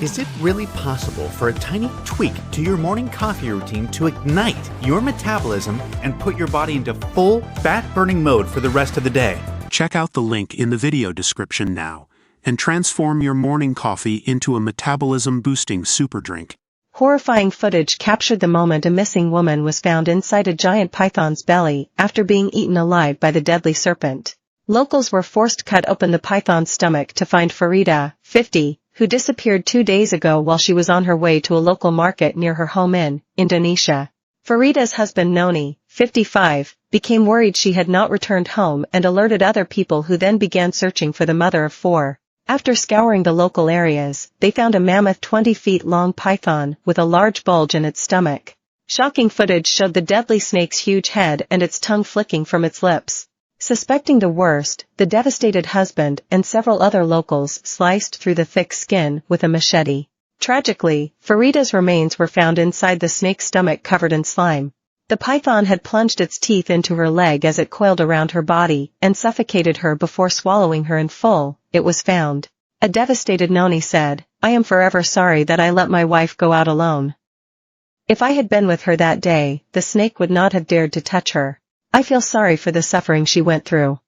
Is it really possible for a tiny tweak to your morning coffee routine to ignite your metabolism and put your body into full fat-burning mode for the rest of the day? Check out the link in the video description now and transform your morning coffee into a metabolism-boosting super drink. Horrifying footage captured the moment a missing woman was found inside a giant python's belly after being eaten alive by the deadly serpent. Locals were forced to cut open the python's stomach to find Farida, 50, who disappeared 2 days ago while she was on her way to a local market near her home in Indonesia. Farida's husband Noni, 55, became worried she had not returned home and alerted other people who then began searching for the mother of 4. After scouring the local areas, they found a mammoth 20 feet long python with a large bulge in its stomach. Shocking footage showed the deadly snake's huge head and its tongue flicking from its lips. Suspecting the worst, the devastated husband and several other locals sliced through the thick skin with a machete. Tragically, Farida's remains were found inside the snake's stomach covered in slime. The python had plunged its teeth into her leg as it coiled around her body and suffocated her before swallowing her in full, it was found. A devastated Noni said, "I am forever sorry that I let my wife go out alone. If I had been with her that day, the snake would not have dared to touch her. I feel sorry for the suffering she went through.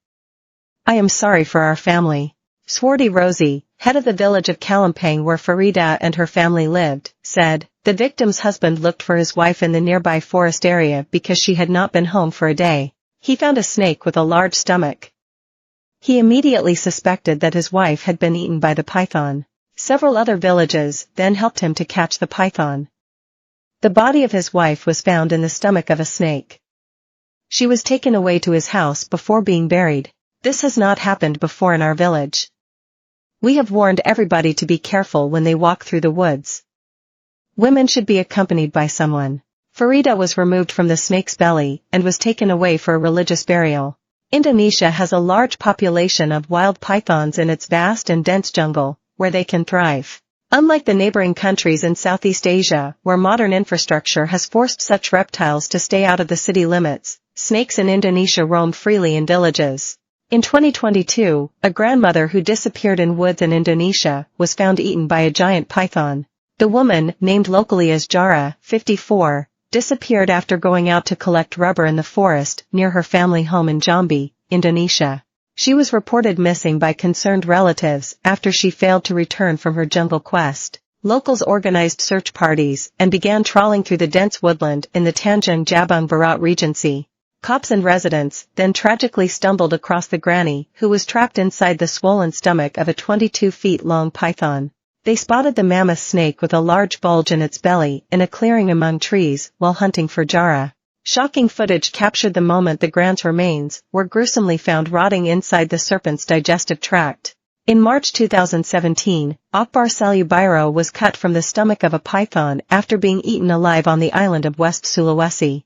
I am sorry for our family." Swarty Rosie, head of the village of Kalimpang where Farida and her family lived, said, "The victim's husband looked for his wife in the nearby forest area because she had not been home for a day. He found a snake with a large stomach. He immediately suspected that his wife had been eaten by the python. Several other villages then helped him to catch the python. The body of his wife was found in the stomach of a snake. She was taken away to his house before being buried. This has not happened before in our village. We have warned everybody to be careful when they walk through the woods. Women should be accompanied by someone." Farida was removed from the snake's belly and was taken away for a religious burial. Indonesia has a large population of wild pythons in its vast and dense jungle, where they can thrive. Unlike the neighboring countries in Southeast Asia, where modern infrastructure has forced such reptiles to stay out of the city limits, snakes in Indonesia roam freely in villages. In 2022, a grandmother who disappeared in woods in Indonesia was found eaten by a giant python. The woman, named locally as Jara, 54, disappeared after going out to collect rubber in the forest near her family home in Jambi, Indonesia. She was reported missing by concerned relatives after she failed to return from her jungle quest. Locals organized search parties and began trawling through the dense woodland in the Tanjung Jabung Barat Regency. Cops and residents then tragically stumbled across the granny who was trapped inside the swollen stomach of a 22 feet long python. They spotted the mammoth snake with a large bulge in its belly in a clearing among trees while hunting for Jara. Shocking footage captured the moment the grand's remains were gruesomely found rotting inside the serpent's digestive tract. In March 2017, Akbar Salubiro was cut from the stomach of a python after being eaten alive on the island of West Sulawesi.